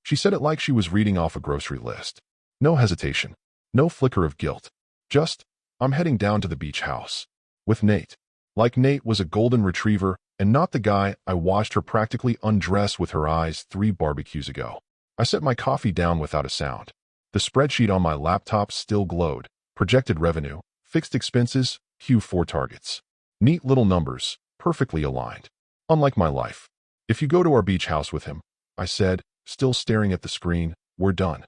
She said it like she was reading off a grocery list. No hesitation. No flicker of guilt. Just, I'm heading down to the beach house. With Nate. Like Nate was a golden retriever and not the guy I watched her practically undress with her eyes 3 barbecues ago. I set my coffee down without a sound. The spreadsheet on my laptop still glowed. Projected revenue, fixed expenses, Q4 targets. Neat little numbers, perfectly aligned. Unlike my life. If you go to our beach house with him, I said, still staring at the screen, we're done.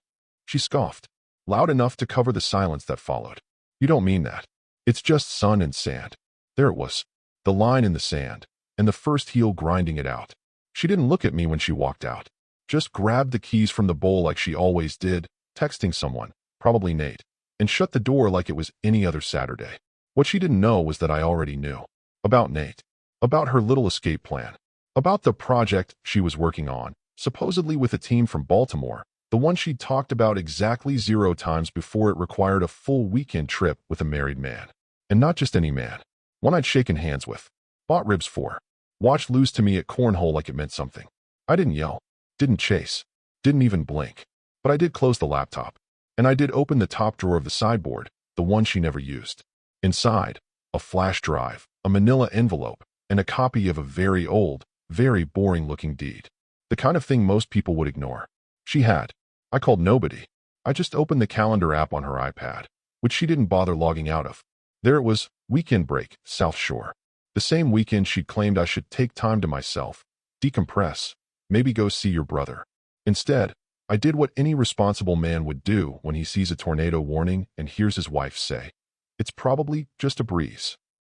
She scoffed, loud enough to cover the silence that followed. You don't mean that. It's just sun and sand. There it was. The line in the sand, and the first heel grinding it out. She didn't look at me when she walked out. Just grabbed the keys from the bowl like she always did, texting someone, probably Nate, and shut the door like it was any other Saturday. What she didn't know was that I already knew. About Nate. About her little escape plan. About the project she was working on, supposedly with a team from Baltimore, the one she'd talked about exactly 0 times before it required a full weekend trip with a married man. And not just any man. One I'd shaken hands with. Bought ribs for. Watched lose to me at cornhole like it meant something. I didn't yell. Didn't chase. Didn't even blink. But I did close the laptop. And I did open the top drawer of the sideboard, the one she never used. Inside, a flash drive, a manila envelope, and a copy of a very old, very boring-looking deed. The kind of thing most people would ignore. She had. I called nobody. I just opened the calendar app on her iPad, which she didn't bother logging out of. There it was, weekend break, South Shore. The same weekend she'd claimed I should take time to myself, decompress, maybe go see your brother. Instead, I did what any responsible man would do when he sees a tornado warning and hears his wife say, "It's probably just a breeze."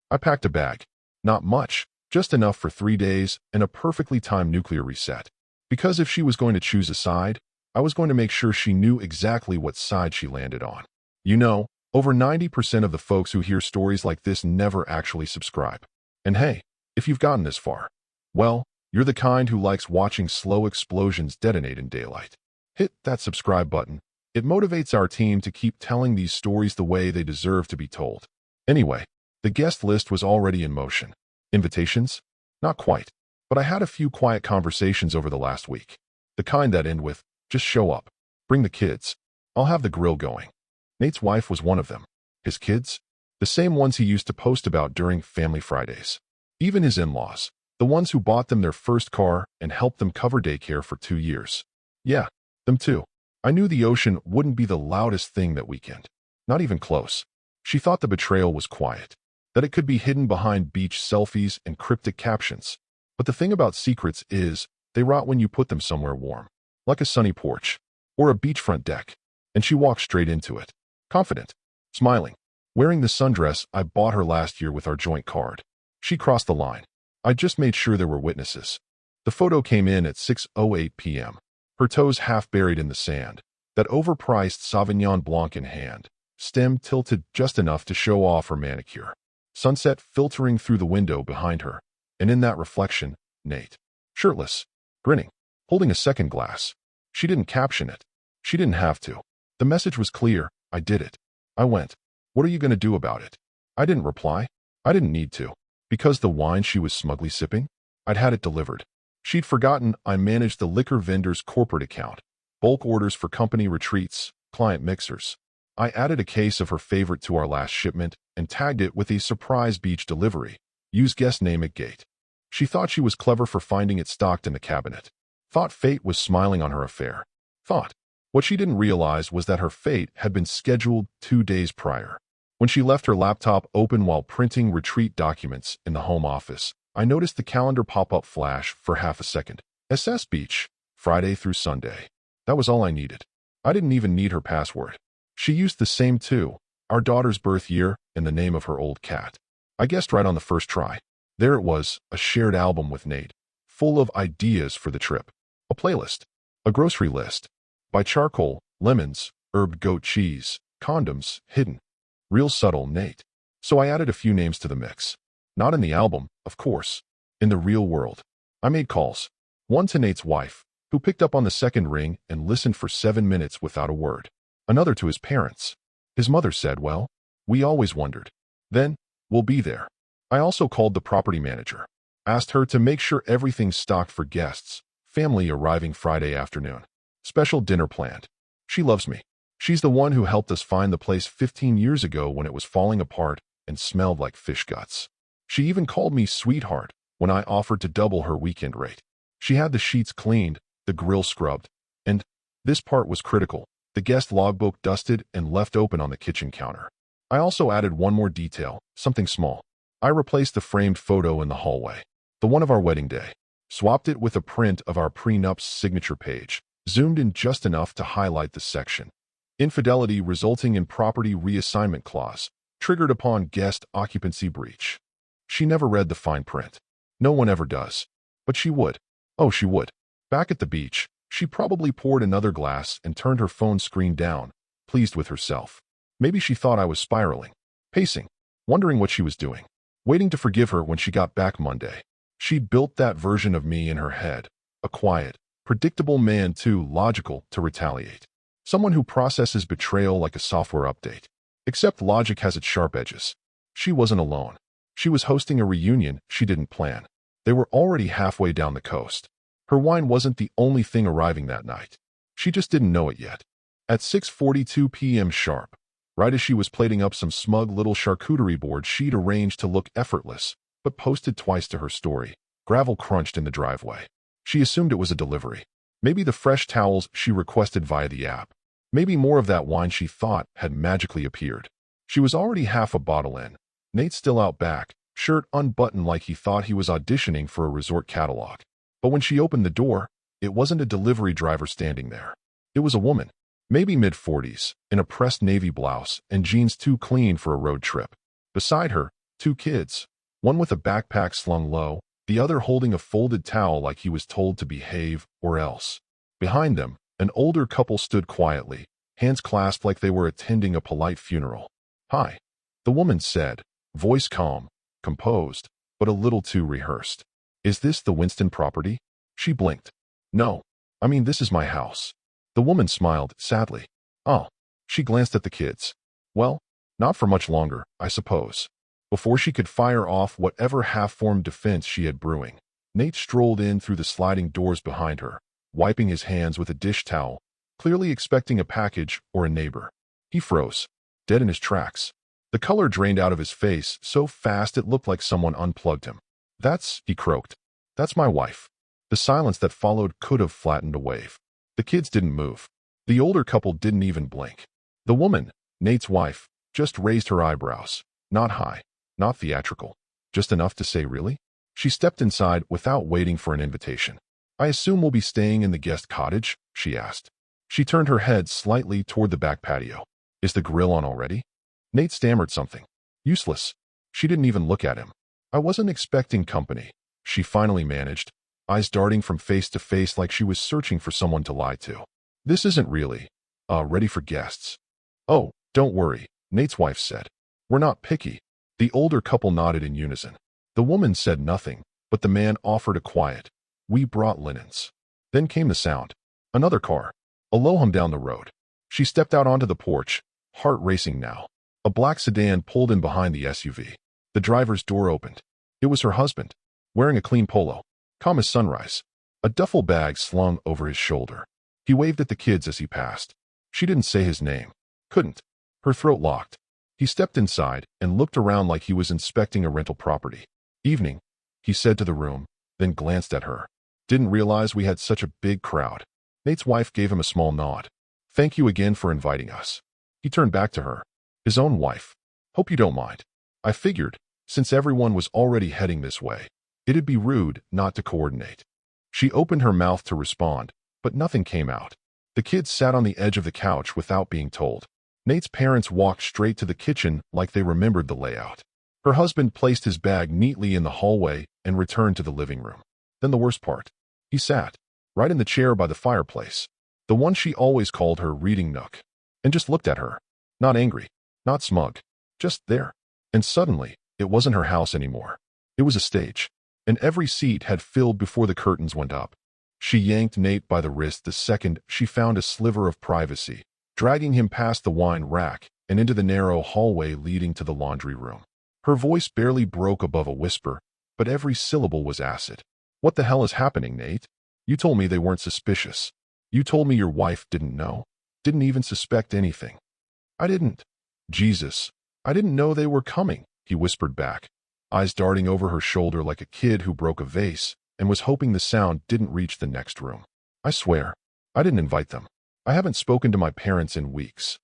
I packed a bag. Not much, just enough for 3 days and a perfectly timed nuclear reset. Because if she was going to choose a side, I was going to make sure she knew exactly what side she landed on. You know, over 90% of the folks who hear stories like this never actually subscribe. And hey, if you've gotten this far, well, you're the kind who likes watching slow explosions detonate in daylight. Hit that subscribe button. It motivates our team to keep telling these stories the way they deserve to be told. Anyway, the guest list was already in motion. Invitations? Not quite. But I had a few quiet conversations over the last week. The kind that end with, just show up. Bring the kids. I'll have the grill going. Nate's wife was one of them. His kids? The same ones he used to post about during Family Fridays. Even his in-laws. The ones who bought them their first car and helped them cover daycare for 2 years. Yeah, them too. I knew the ocean wouldn't be the loudest thing that weekend. Not even close. She thought the betrayal was quiet. That it could be hidden behind beach selfies and cryptic captions. But the thing about secrets is, they rot when you put them somewhere warm. Like a sunny porch. Or a beachfront deck. And she walked straight into it. Confident. Smiling. Wearing the sundress I bought her last year with our joint card. She crossed the line. I just made sure there were witnesses. The photo came in at 6:08 p.m. Her toes half buried in the sand. That overpriced Sauvignon Blanc in hand. Stem tilted just enough to show off her manicure. Sunset filtering through the window behind her. And in that reflection, Nate. Shirtless. Grinning. Holding a second glass. She didn't caption it. She didn't have to. The message was clear. I did it. I went. What are you going to do about it? I didn't reply. I didn't need to. Because the wine she was smugly sipping? I'd had it delivered. She'd forgotten I managed the liquor vendor's corporate account. Bulk orders for company retreats, client mixers. I added a case of her favorite to our last shipment and tagged it with a surprise beach delivery. Use guest name at gate. She thought she was clever for finding it stocked in the cabinet. Thought fate was smiling on her affair. Thought. What she didn't realize was that her fate had been scheduled 2 days prior. When she left her laptop open while printing retreat documents in the home office, I noticed the calendar pop-up flash for half a second. SS Beach, Friday through Sunday. That was all I needed. I didn't even need her password. She used the same too, our daughter's birth year and the name of her old cat. I guessed right on the first try. There it was, a shared album with Nate, full of ideas for the trip. A playlist. A grocery list. By charcoal, lemons, herb goat cheese, condoms, hidden. Real subtle, Nate. So I added a few names to the mix. Not in the album, of course. In the real world. I made calls. One to Nate's wife, who picked up on the second ring and listened for 7 minutes without a word. Another to his parents. His mother said, well, we always wondered. Then, we'll be there. I also called the property manager. Asked her to make sure everything's stocked for guests, family arriving Friday afternoon. Special dinner planned. She loves me. She's the one who helped us find the place 15 years ago when it was falling apart and smelled like fish guts. She even called me sweetheart when I offered to double her weekend rate. She had the sheets cleaned, the grill scrubbed, and, this part was critical, the guest logbook dusted and left open on the kitchen counter. I also added one more detail, something small. I replaced the framed photo in the hallway, the one of our wedding day, swapped it with a print of our prenups signature page, zoomed in just enough to highlight the section. Infidelity resulting in property reassignment clause, triggered upon guest occupancy breach. She never read the fine print. No one ever does. But she would. Oh, she would. Back at the beach, she probably poured another glass and turned her phone screen down, pleased with herself. Maybe she thought I was spiraling, pacing, wondering what she was doing, waiting to forgive her when she got back Monday. She'd built that version of me in her head, a quiet, predictable man too logical to retaliate. Someone who processes betrayal like a software update. Except logic has its sharp edges. She wasn't alone. She was hosting a reunion she didn't plan. They were already halfway down the coast. Her wine wasn't the only thing arriving that night. She just didn't know it yet. At 6:42 p.m. sharp, right as she was plating up some smug little charcuterie board she'd arranged to look effortless, but posted twice to her story, gravel crunched in the driveway. She assumed it was a delivery. Maybe the fresh towels she requested via the app. Maybe more of that wine she thought had magically appeared. She was already half a bottle in. Nate still out back, shirt unbuttoned like he thought he was auditioning for a resort catalog. But when she opened the door, it wasn't a delivery driver standing there. It was a woman, maybe mid-40s, in a pressed navy blouse and jeans too clean for a road trip. Beside her, two kids, one with a backpack slung low, the other holding a folded towel like he was told to behave or else. Behind them, an older couple stood quietly, hands clasped like they were attending a polite funeral. "Hi," the woman said, voice calm, composed, but a little too rehearsed. "Is this the Winston property?" She blinked. "No. I mean, this is my house." The woman smiled, sadly. "Oh." She glanced at the kids. "Well, not for much longer, I suppose." Before she could fire off whatever half-formed defense she had brewing, Nate strolled in through the sliding doors behind her, wiping his hands with a dish towel, clearly expecting a package or a neighbor. He froze, dead in his tracks. The color drained out of his face so fast it looked like someone unplugged him. He croaked. "That's my wife." The silence that followed could have flattened a wave. The kids didn't move. The older couple didn't even blink. The woman, Nate's wife, just raised her eyebrows, not high, not theatrical, just enough to say, "Really?" She stepped inside without waiting for an invitation. "I assume we'll be staying in the guest cottage?" she asked. She turned her head slightly toward the back patio. "Is the grill on already?" Nate stammered something. Useless. She didn't even look at him. "I wasn't expecting company," she finally managed, eyes darting from face to face like she was searching for someone to lie to. "This isn't really, ready for guests." "Oh, don't worry," Nate's wife said. "We're not picky." The older couple nodded in unison. The woman said nothing, but the man offered a quiet, "We brought linens." Then came the sound. Another car. A low hum down the road. She stepped out onto the porch, heart racing now. A black sedan pulled in behind the SUV. The driver's door opened. It was her husband, wearing a clean polo, calm as sunrise, a duffel bag slung over his shoulder. He waved at the kids as he passed. She didn't say his name. Couldn't. Her throat locked. He stepped inside and looked around like he was inspecting a rental property. "Evening," he said to the room, then glanced at her. "Didn't realize we had such a big crowd." Nate's wife gave him a small nod. "Thank you again for inviting us." He turned back to her. His own wife. "Hope you don't mind. I figured, since everyone was already heading this way, it'd be rude not to coordinate." She opened her mouth to respond, but nothing came out. The kids sat on the edge of the couch without being told. Nate's parents walked straight to the kitchen like they remembered the layout. Her husband placed his bag neatly in the hallway and returned to the living room. Then the worst part. He sat, right in the chair by the fireplace, the one she always called her reading nook, and just looked at her. Not angry, not smug, just there. And suddenly, it wasn't her house anymore. It was a stage, and every seat had filled before the curtains went up. She yanked Nate by the wrist the second she found a sliver of privacy, dragging him past the wine rack and into the narrow hallway leading to the laundry room. Her voice barely broke above a whisper, but every syllable was acid. "What the hell is happening, Nate? You told me they weren't suspicious. You told me your wife didn't know, didn't even suspect anything. I didn't. Jesus, I didn't know they were coming, he whispered back, eyes darting over her shoulder like a kid who broke a vase and was hoping the sound didn't reach the next room. I swear, I didn't invite them. I haven't spoken to my parents in weeks.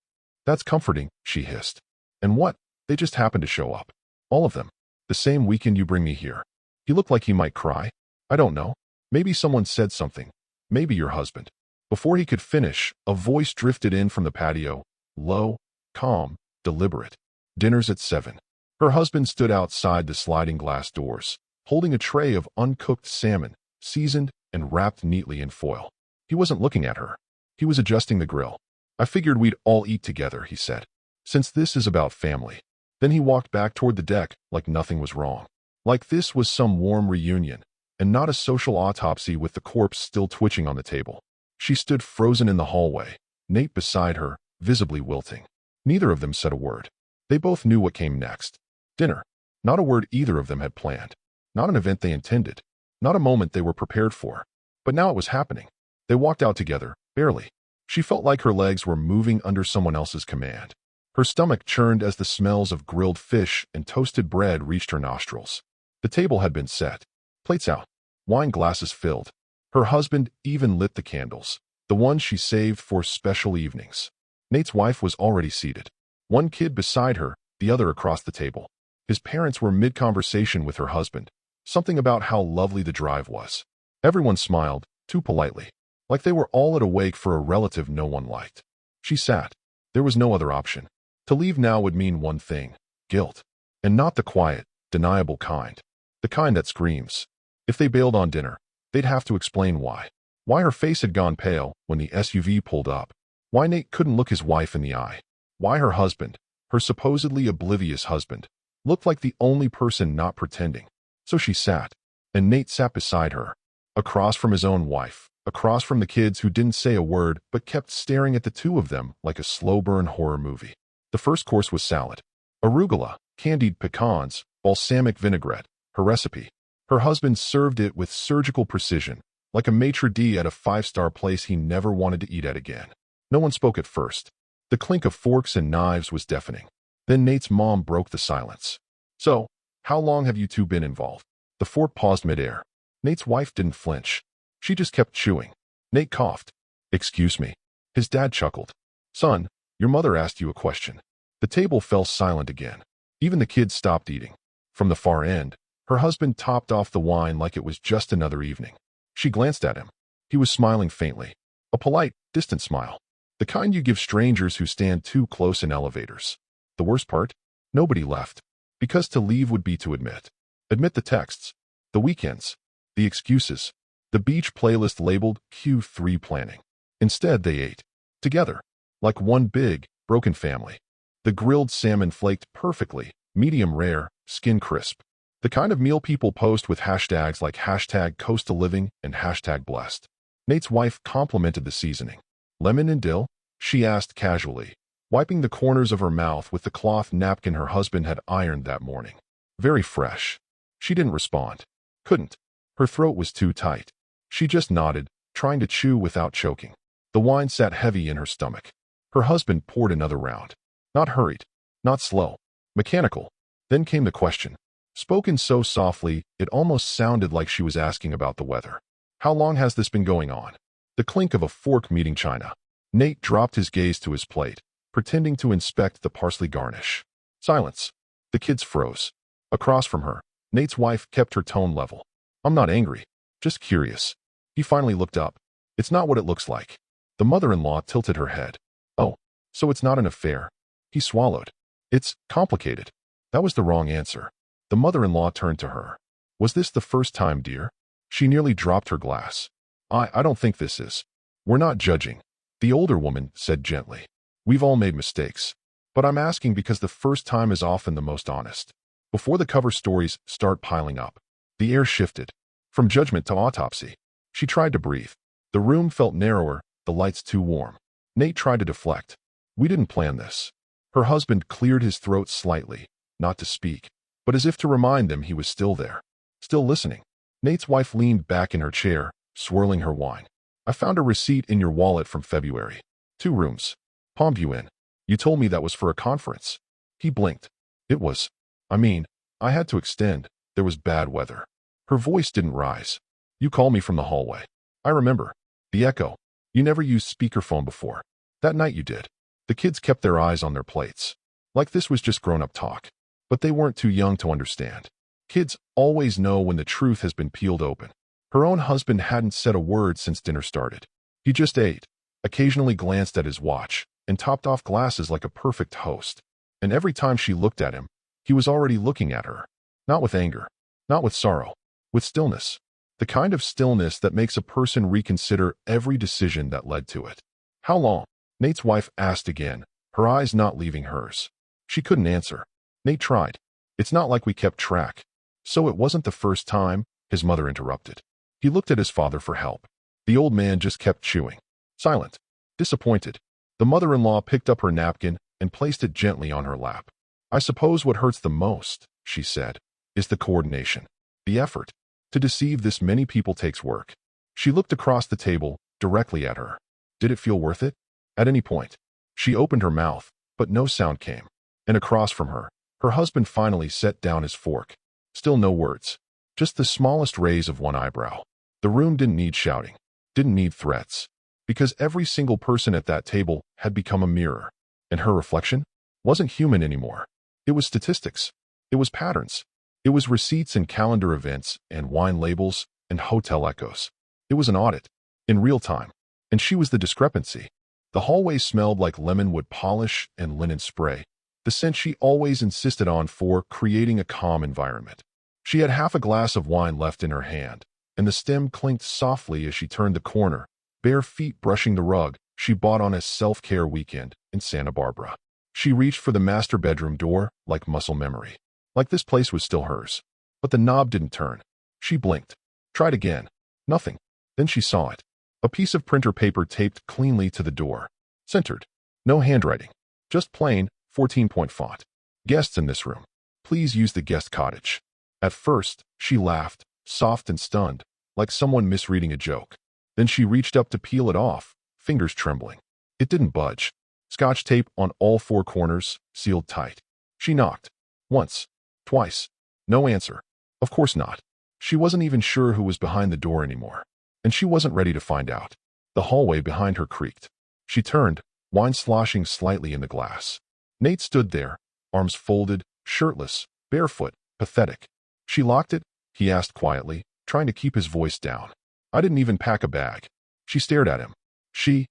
That's comforting, she hissed. And what? They just happened to show up. All of them. The same weekend you bring me here. He looked like he might cry. I don't know. Maybe someone said something. Maybe your husband. Before he could finish, a voice drifted in from the patio, low, calm, deliberate. Dinner's at 7. Her husband stood outside the sliding glass doors, holding a tray of uncooked salmon, seasoned and wrapped neatly in foil. He wasn't looking at her. He was adjusting the grill. I figured we'd all eat together, he said, since this is about family. Then he walked back toward the deck like nothing was wrong. Like this was some warm reunion, and not a social autopsy with the corpse still twitching on the table. She stood frozen in the hallway, Nate beside her, visibly wilting. Neither of them said a word. They both knew what came next. Dinner. Not a word either of them had planned. Not an event they intended. Not a moment they were prepared for. But now it was happening. They walked out together, barely. She felt like her legs were moving under someone else's command. Her stomach churned as the smells of grilled fish and toasted bread reached her nostrils. The table had been set. Plates out. Wine glasses filled. Her husband even lit the candles, the ones she saved for special evenings. Nate's wife was already seated. One kid beside her, the other across the table. His parents were mid-conversation with her husband, something about how lovely the drive was. Everyone smiled, too politely, like they were all at a wake for a relative no one liked. She sat. There was no other option. To leave now would mean one thing, guilt. And not the quiet, deniable kind. The kind that screams. If they bailed on dinner, they'd have to explain why. Why her face had gone pale when the SUV pulled up. Why Nate couldn't look his wife in the eye. Why her husband, her supposedly oblivious husband, looked like the only person not pretending. So she sat, and Nate sat beside her, across from his own wife, across from the kids who didn't say a word but kept staring at the two of them like a slow-burn horror movie. The first course was salad. Arugula, candied pecans, balsamic vinaigrette, her recipe. Her husband served it with surgical precision, like a maitre d' at a five-star place he never wanted to eat at again. No one spoke at first. The clink of forks and knives was deafening. Then Nate's mom broke the silence. So, how long have you two been involved? The fork paused midair. Nate's wife didn't flinch. She just kept chewing. Nate coughed. Excuse me. His dad chuckled. Son, your mother asked you a question. The table fell silent again. Even the kids stopped eating. From the far end, her husband topped off the wine like it was just another evening. She glanced at him. He was smiling faintly. A polite, distant smile. The kind you give strangers who stand too close in elevators. The worst part? Nobody left. Because to leave would be to admit. Admit the texts. The weekends. The excuses. The beach playlist labeled Q3 planning. Instead, they ate. Together. Like one big, broken family. The grilled salmon flaked perfectly, medium rare, skin crisp. The kind of meal people post with hashtags like hashtag coastal living and hashtag blessed. Nate's wife complimented the seasoning. Lemon and dill? She asked casually, wiping the corners of her mouth with the cloth napkin her husband had ironed that morning. Very fresh. She didn't respond. Couldn't. Her throat was too tight. She just nodded, trying to chew without choking. The wine sat heavy in her stomach. Her husband poured another round. Not hurried. Not slow. Mechanical. Then came the question. Spoken so softly, it almost sounded like she was asking about the weather. How long has this been going on? The clink of a fork meeting china. Nate dropped his gaze to his plate, pretending to inspect the parsley garnish. Silence. The kids froze. Across from her, Nate's wife kept her tone level. I'm not angry. Just curious. He finally looked up. It's not what it looks like. The mother-in-law tilted her head. Oh, so it's not an affair. He swallowed. It's complicated. That was the wrong answer. The mother-in-law turned to her. Was this the first time, dear? She nearly dropped her glass. I don't think this is. We're not judging. The older woman said gently. We've all made mistakes. But I'm asking because the first time is often the most honest. Before the cover stories start piling up, the air shifted. From judgment to autopsy. She tried to breathe. The room felt narrower, the lights too warm. Nate tried to deflect. We didn't plan this. Her husband cleared his throat slightly, not to speak, but as if to remind them he was still there, still listening. Nate's wife leaned back in her chair, swirling her wine. I found a receipt in your wallet from February. 2 rooms. Palm View Inn. You told me that was for a conference. He blinked. It was. I mean, I had to extend. There was bad weather. Her voice didn't rise. You called me from the hallway. I remember. The echo. You never used speakerphone before. That night you did. The kids kept their eyes on their plates. Like this was just grown-up talk. But they weren't too young to understand. Kids always know when the truth has been peeled open. Her own husband hadn't said a word since dinner started. He just ate, occasionally glanced at his watch, and topped off glasses like a perfect host. And every time she looked at him, he was already looking at her. Not with anger, not with sorrow, with stillness. The kind of stillness that makes a person reconsider every decision that led to it. How long? Nate's wife asked again, her eyes not leaving hers. She couldn't answer. Nate tried. It's not like we kept track. So it wasn't the first time, his mother interrupted. He looked at his father for help. The old man just kept chewing. Silent. Disappointed. The mother-in-law picked up her napkin and placed it gently on her lap. I suppose what hurts the most, she said, is the coordination. The effort. To deceive this many people takes work. She looked across the table, directly at her. Did it feel worth it? At any point. She opened her mouth, but no sound came. And across from her, her husband finally set down his fork. Still no words. Just the smallest raise of one eyebrow. The room didn't need shouting. Didn't need threats. Because every single person at that table had become a mirror. And her reflection wasn't human anymore. It was statistics. It was patterns. It was receipts and calendar events and wine labels and hotel echoes. It was an audit. In real time. And she was the discrepancy. The hallway smelled like lemon wood polish and linen spray. The scent she always insisted on for creating a calm environment. She had half a glass of wine left in her hand, and the stem clinked softly as she turned the corner, bare feet brushing the rug she bought on a self-care weekend in Santa Barbara. She reached for the master bedroom door like muscle memory. Like this place was still hers. But the knob didn't turn. She blinked. Tried again. Nothing. Then she saw it. A piece of printer paper taped cleanly to the door. Centered. No handwriting. Just plain, 14-point font. Guests in this room. Please use the guest cottage. At first, she laughed, soft and stunned, like someone misreading a joke. Then she reached up to peel it off, fingers trembling. It didn't budge. Scotch tape on all 4 corners, sealed tight. She knocked. Once. Twice. No answer. Of course not. She wasn't even sure who was behind the door anymore. And she wasn't ready to find out. The hallway behind her creaked. She turned, wine sloshing slightly in the glass. Nate stood there, arms folded, shirtless, barefoot, pathetic. She locked it? He asked quietly, trying to keep his voice down. I didn't even pack a bag. She stared at him. He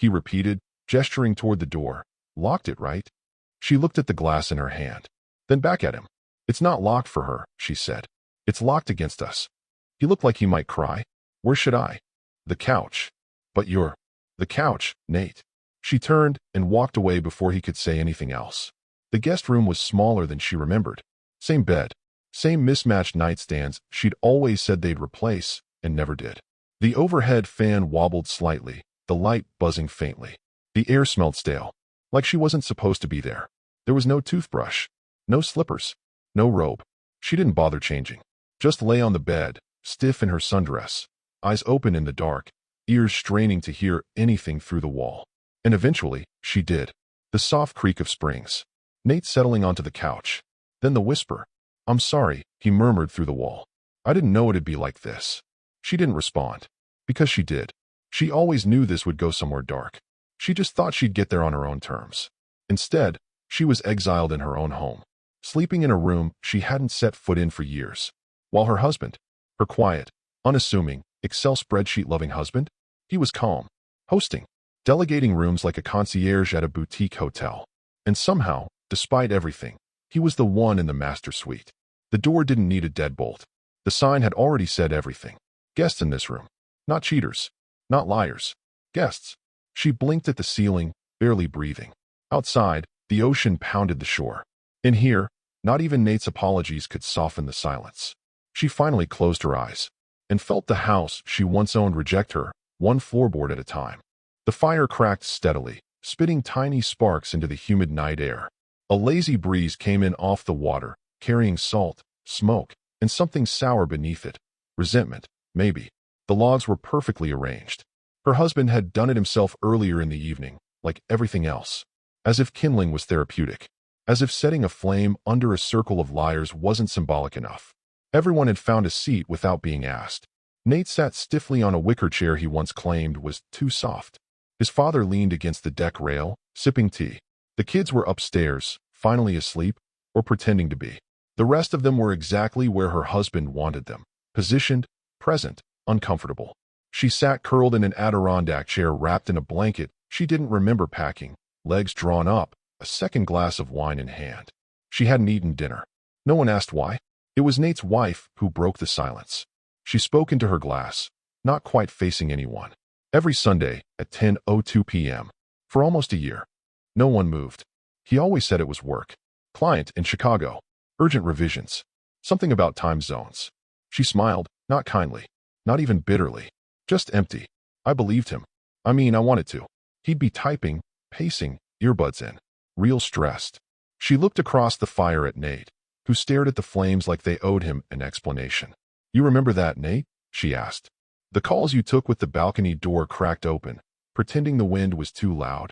repeated, gesturing toward the door. Locked it, right? She looked at the glass in her hand. Then back at him. It's not locked for her, she said. It's locked against us. He looked like he might cry. Where should I? The couch. But you're... The couch, Nate. She turned and walked away before he could say anything else. The guest room was smaller than she remembered. Same bed. Same mismatched nightstands she'd always said they'd replace, and never did. The overhead fan wobbled slightly, the light buzzing faintly. The air smelled stale, like she wasn't supposed to be there. There was no toothbrush, no slippers, no robe. She didn't bother changing. Just lay on the bed, stiff in her sundress, eyes open in the dark, ears straining to hear anything through the wall. And eventually, she did. The soft creak of springs. Nate settling onto the couch. Then the whisper. I'm sorry, he murmured through the wall. I didn't know it'd be like this. She didn't respond. Because she did. She always knew this would go somewhere dark. She just thought she'd get there on her own terms. Instead, she was exiled in her own home, sleeping in a room she hadn't set foot in for years. While her husband, her quiet, unassuming, Excel spreadsheet-loving husband, he was calm, hosting, delegating rooms like a concierge at a boutique hotel. And somehow, despite everything, he was the one in the master suite. The door didn't need a deadbolt. The sign had already said everything. Guests in this room. Not cheaters. Not liars. Guests. She blinked at the ceiling, barely breathing. Outside, the ocean pounded the shore. In here, not even Nate's apologies could soften the silence. She finally closed her eyes and felt the house she once owned reject her, one floorboard at a time. The fire cracked steadily, spitting tiny sparks into the humid night air. A lazy breeze came in off the water, carrying salt, smoke, and something sour beneath it. Resentment, maybe. The logs were perfectly arranged. Her husband had done it himself earlier in the evening, like everything else. As if kindling was therapeutic. As if setting a flame under a circle of liars wasn't symbolic enough. Everyone had found a seat without being asked. Nate sat stiffly on a wicker chair he once claimed was too soft. His father leaned against the deck rail, sipping tea. The kids were upstairs, finally asleep, or pretending to be. The rest of them were exactly where her husband wanted them. Positioned, present, uncomfortable. She sat curled in an Adirondack chair wrapped in a blanket she didn't remember packing, legs drawn up, a second glass of wine in hand. She hadn't eaten dinner. No one asked why. It was Nate's wife who broke the silence. She spoke into her glass, not quite facing anyone. Every Sunday at 10:02 p.m. For almost a year. No one moved. He always said it was work. Client in Chicago. Urgent revisions. Something about time zones. She smiled, not kindly, not even bitterly. Just empty. I believed him. I wanted to. He'd be typing, pacing, earbuds in. Real stressed. She looked across the fire at Nate, who stared at the flames like they owed him an explanation. You remember that, Nate? She asked. The calls you took with the balcony door cracked open, pretending the wind was too loud.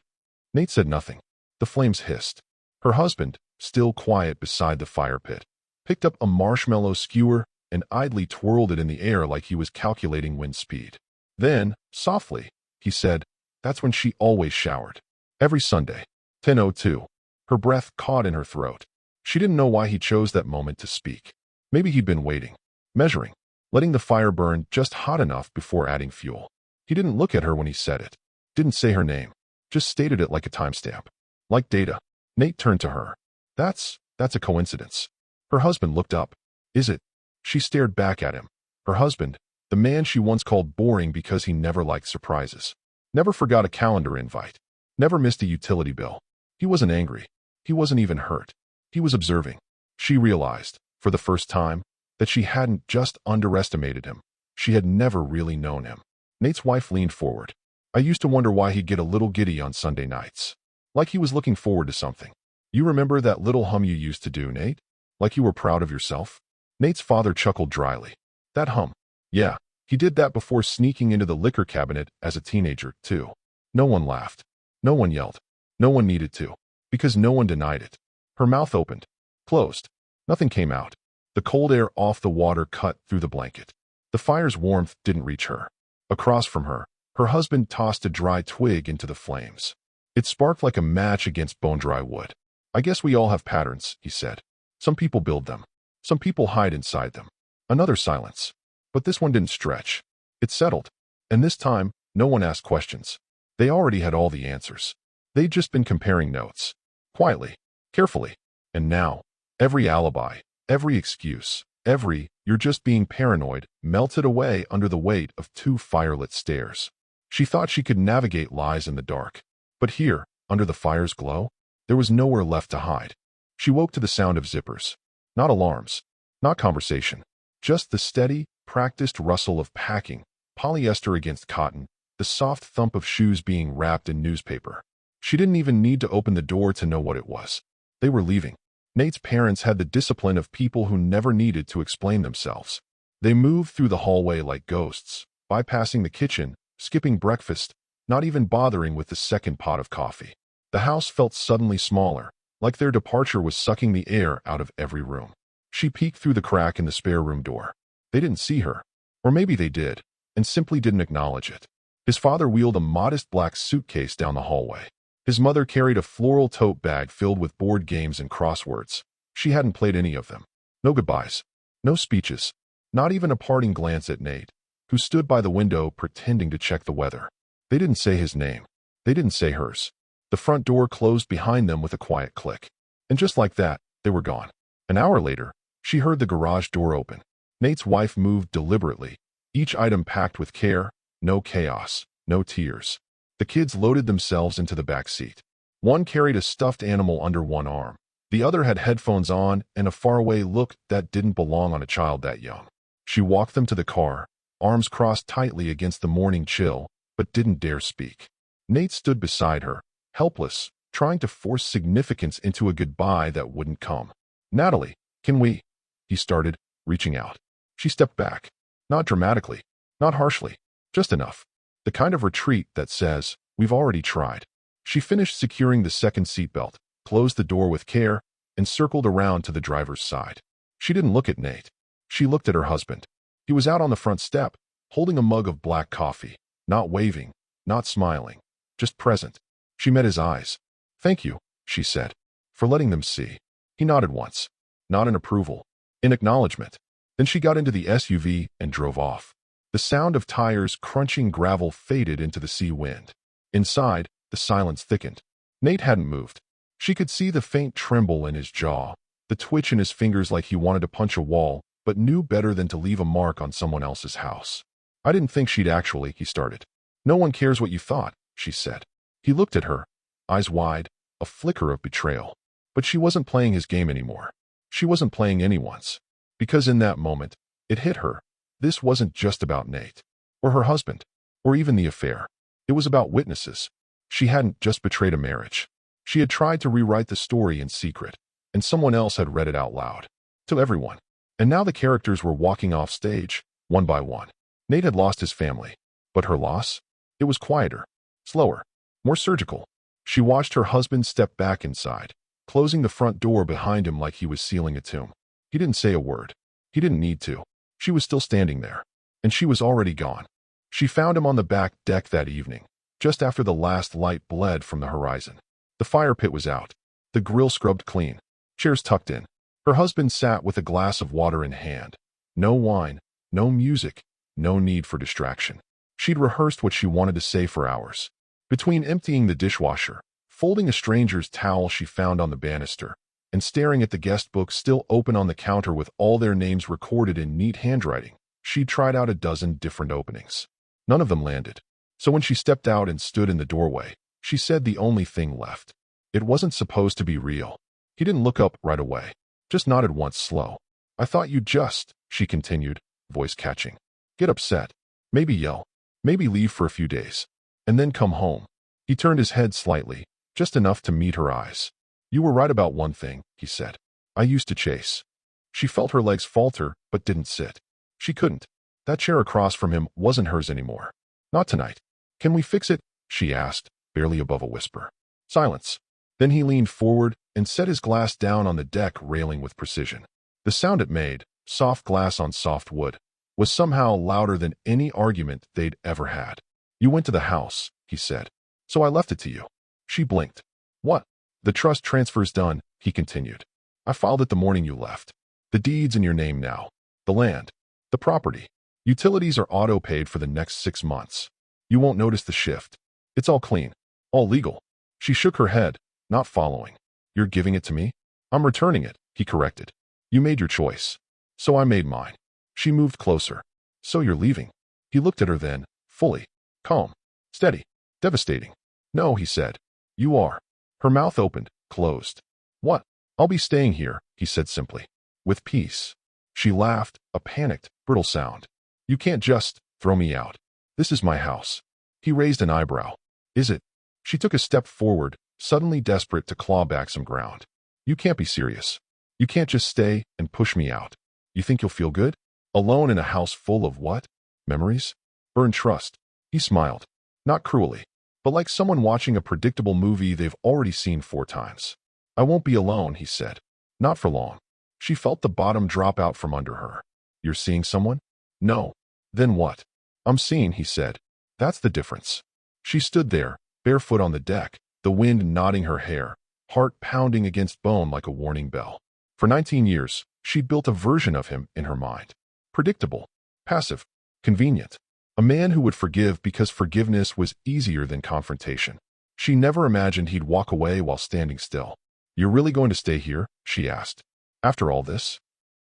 Nate said nothing. The flames hissed. Her husband, still quiet beside the fire pit, picked up a marshmallow skewer and idly twirled it in the air like he was calculating wind speed. Then, softly, he said, that's when she always showered. Every Sunday. 10:02. Her breath caught in her throat. She didn't know why he chose that moment to speak. Maybe he'd been waiting, measuring, letting the fire burn just hot enough before adding fuel. He didn't look at her when he said it. Didn't say her name. Just stated it like a timestamp. Like data. Nate turned to her. That's a coincidence. Her husband looked up. Is it? She stared back at him. Her husband, the man she once called boring because he never liked surprises. Never forgot a calendar invite. Never missed a utility bill. He wasn't angry. He wasn't even hurt. He was observing. She realized, for the first time, that she hadn't just underestimated him. She had never really known him. Nate's wife leaned forward. I used to wonder why he'd get a little giddy on Sunday nights. Like he was looking forward to something. You remember that little hum you used to do, Nate? Like you were proud of yourself? Nate's father chuckled dryly. That hum. Yeah, he did that before sneaking into the liquor cabinet as a teenager, too. No one laughed. No one yelled. No one needed to. Because no one denied it. Her mouth opened. Closed. Nothing came out. The cold air off the water cut through the blanket. The fire's warmth didn't reach her. Across from her, her husband tossed a dry twig into the flames. It sparked like a match against bone-dry wood. I guess we all have patterns, he said. Some people build them. Some people hide inside them. Another silence. But this one didn't stretch. It settled. And this time, no one asked questions. They already had all the answers. They'd just been comparing notes. Quietly. Carefully. And now, every alibi, every excuse, every, you're just being paranoid, melted away under the weight of two firelit stares. She thought she could navigate lies in the dark. But here, under the fire's glow, there was nowhere left to hide. She woke to the sound of zippers. Not alarms. Not conversation. Just the steady, practiced rustle of packing, polyester against cotton, the soft thump of shoes being wrapped in newspaper. She didn't even need to open the door to know what it was. They were leaving. Nate's parents had the discipline of people who never needed to explain themselves. They moved through the hallway like ghosts, bypassing the kitchen, skipping breakfast, not even bothering with the second pot of coffee. The house felt suddenly smaller, like their departure was sucking the air out of every room. She peeked through the crack in the spare room door. They didn't see her. Or maybe they did, and simply didn't acknowledge it. His father wheeled a modest black suitcase down the hallway. His mother carried a floral tote bag filled with board games and crosswords. She hadn't played any of them. No goodbyes. No speeches. Not even a parting glance at Nate, who stood by the window pretending to check the weather. They didn't say his name. They didn't say hers. The front door closed behind them with a quiet click. And just like that, they were gone. An hour later, she heard the garage door open. Nate's wife moved deliberately, each item packed with care, no chaos, no tears. The kids loaded themselves into the back seat. One carried a stuffed animal under one arm. The other had headphones on and a faraway look that didn't belong on a child that young. She walked them to the car, arms crossed tightly against the morning chill, but didn't dare speak. Nate stood beside her, helpless, trying to force significance into a goodbye that wouldn't come. Natalie, can we? He started, reaching out. She stepped back. Not dramatically, not harshly, just enough. The kind of retreat that says, we've already tried. She finished securing the second seatbelt, closed the door with care, and circled around to the driver's side. She didn't look at Nate. She looked at her husband. He was out on the front step, holding a mug of black coffee, not waving, not smiling, just present. She met his eyes. "Thank you," she said, "for letting them see." He nodded once, not in approval, in acknowledgement. Then she got into the SUV and drove off. The sound of tires crunching gravel faded into the sea wind. Inside, the silence thickened. Nate hadn't moved. She could see the faint tremble in his jaw, the twitch in his fingers like he wanted to punch a wall, but knew better than to leave a mark on someone else's house. "I didn't think she'd actually," he started. "No one cares what you thought," she said. He looked at her, eyes wide, a flicker of betrayal. But she wasn't playing his game anymore. She wasn't playing anyone's. Because in that moment, it hit her. This wasn't just about Nate, or her husband, or even the affair. It was about witnesses. She hadn't just betrayed a marriage. She had tried to rewrite the story in secret, and someone else had read it out loud. To everyone. And now the characters were walking off stage, one by one. Nate had lost his family. But her loss? It was quieter, slower, more surgical. She watched her husband step back inside, closing the front door behind him like he was sealing a tomb. He didn't say a word. He didn't need to. She was still standing there. And she was already gone. She found him on the back deck that evening, just after the last light bled from the horizon. The fire pit was out. The grill scrubbed clean. Chairs tucked in. Her husband sat with a glass of water in hand. No wine, no music, no need for distraction. She'd rehearsed what she wanted to say for hours. Between emptying the dishwasher, folding a stranger's towel she found on the banister, and staring at the guest book still open on the counter with all their names recorded in neat handwriting, she'd tried out a dozen different openings. None of them landed. So when she stepped out and stood in the doorway, she said the only thing left. It wasn't supposed to be real. He didn't look up right away, just nodded once slow. "I thought you'd just," she continued, voice catching, "get upset. Maybe yell. Maybe leave for a few days. And then come home." He turned his head slightly, just enough to meet her eyes. "You were right about one thing," he said. "I used to chase." She felt her legs falter, but didn't sit. She couldn't. That chair across from him wasn't hers anymore. "Not tonight. Can we fix it?" she asked, barely above a whisper. Silence. Then he leaned forward and set his glass down on the deck railing with precision. The sound it made, soft glass on soft wood, was somehow louder than any argument they'd ever had. "You went to the house," he said. "So I left it to you." She blinked. "What?" "The trust transfer's done," he continued. "I filed it the morning you left. The deed's in your name now. The land. The property. Utilities are auto-paid for the next 6 months. You won't notice the shift. It's all clean. All legal." She shook her head, not following. "You're giving it to me?" "I'm returning it," he corrected. "You made your choice. So I made mine." She moved closer. "So you're leaving?" He looked at her then, fully. Calm. Steady. Devastating. "No," he said. "You are." Her mouth opened, closed. "What?" "I'll be staying here," he said simply. "With peace." She laughed, a panicked, brittle sound. "You can't just throw me out. This is my house." He raised an eyebrow. "Is it?" She took a step forward, suddenly desperate to claw back some ground. "You can't be serious. You can't just stay and push me out. You think you'll feel good? Alone in a house full of what? Memories? Burn trust." He smiled. Not cruelly, but like someone watching a predictable movie they've already seen 4 times. "I won't be alone," he said. "Not for long." She felt the bottom drop out from under her. "You're seeing someone?" "No." "Then what?" "I'm seeing," he said. "That's the difference." She stood there, barefoot on the deck, the wind knotting her hair, heart pounding against bone like a warning bell. For 19 years, she'd built a version of him in her mind. Predictable, passive, convenient. A man who would forgive because forgiveness was easier than confrontation. She never imagined he'd walk away while standing still. "You're really going to stay here?" she asked. "After all this?"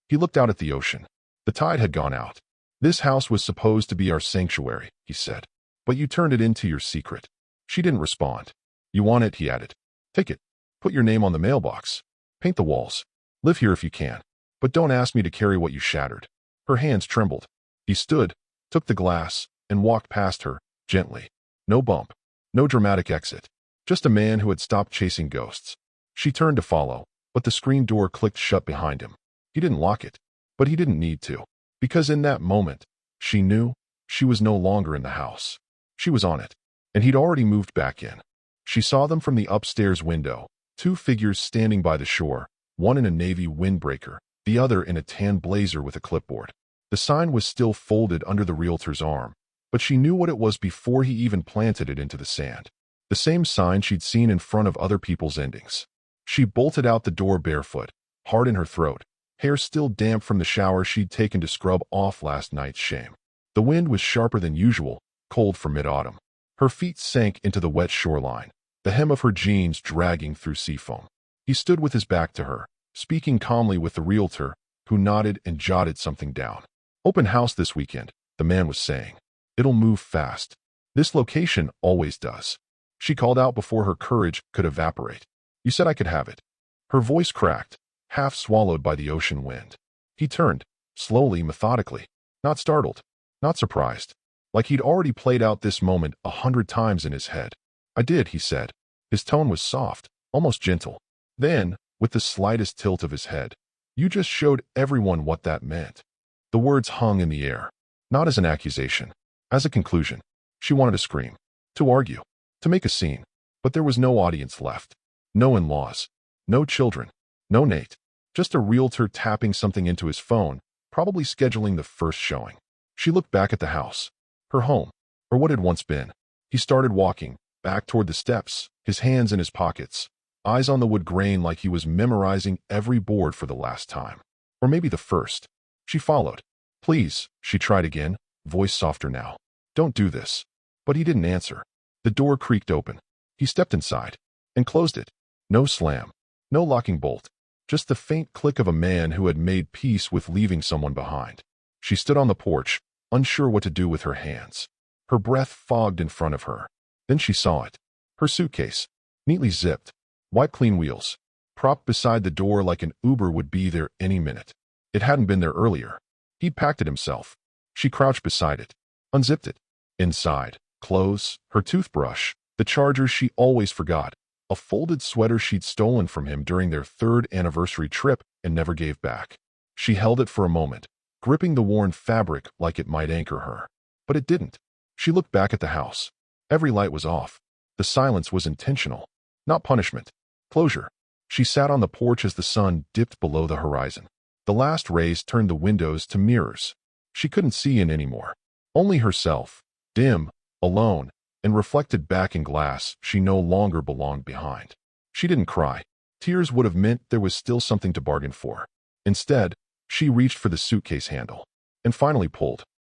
He looked out at the ocean. The tide had gone out. "This house was supposed to be our sanctuary," he said. "But you turned it into your secret." She didn't respond. "You want it," he added. "Take it. Put your name on the mailbox. Paint the walls. Live here if you can. But don't ask me to carry what you shattered." Her hands trembled. He stood, took the glass, and walked past her, gently. No bump. No dramatic exit. Just a man who had stopped chasing ghosts. She turned to follow, but the screen door clicked shut behind him. He didn't lock it, but he didn't need to. Because in that moment, she knew she was no longer in the house. She was on it, and he'd already moved back in. She saw them from the upstairs window, two figures standing by the shore, one in a navy windbreaker, the other in a tan blazer with a clipboard. The sign was still folded under the realtor's arm, but she knew what it was before he even planted it into the sand. The same sign she'd seen in front of other people's endings. She bolted out the door barefoot, heart in her throat, hair still damp from the shower she'd taken to scrub off last night's shame. The wind was sharper than usual, cold for mid-autumn. Her feet sank into the wet shoreline, the hem of her jeans dragging through seafoam. He stood with his back to her, speaking calmly with the realtor, who nodded and jotted something down. "Open house this weekend," the man was saying. "It'll move fast. This location always does." She called out before her courage could evaporate. "You said I could have it." Her voice cracked, half swallowed by the ocean wind. He turned, slowly, methodically, not startled, not surprised, like he'd already played out this moment 100 times in his head. "I did," he said. His tone was soft, almost gentle. Then, with the slightest tilt of his head, "You just showed everyone what that meant." The words hung in the air, not as an accusation, as a conclusion. She wanted to scream, to argue, to make a scene, but there was no audience left. No in-laws, no children, no Nate, just a realtor tapping something into his phone, probably scheduling the first showing. She looked back at the house, her home, or what had once been. He started walking, back toward the steps, his hands in his pockets, eyes on the wood grain like he was memorizing every board for the last time. Or maybe the first. She followed. "Please," she tried again, voice softer now. "Don't do this." But he didn't answer. The door creaked open. He stepped inside and closed it. No slam, no locking bolt, just the faint click of a man who had made peace with leaving someone behind. She stood on the porch, unsure what to do with her hands. Her breath fogged in front of her. Then she saw it. Her suitcase, neatly zipped, wiped clean wheels, propped beside the door like an Uber would be there any minute. It hadn't been there earlier. He'd packed it himself. She crouched beside it, unzipped it. Inside, clothes, her toothbrush, the charger she always forgot, a folded sweater she'd stolen from him during their 3rd anniversary trip and never gave back. She held it for a moment, gripping the worn fabric like it might anchor her. But it didn't. She looked back at the house. Every light was off. The silence was intentional, not punishment. Closure. She sat on the porch as the sun dipped below the horizon. The last rays turned the windows to mirrors. She couldn't see in anymore. Only herself, dim, alone, and reflected back in glass she no longer belonged behind. She didn't cry. Tears would have meant there was still something to bargain for. Instead, she reached for the suitcase handle and finally pulled.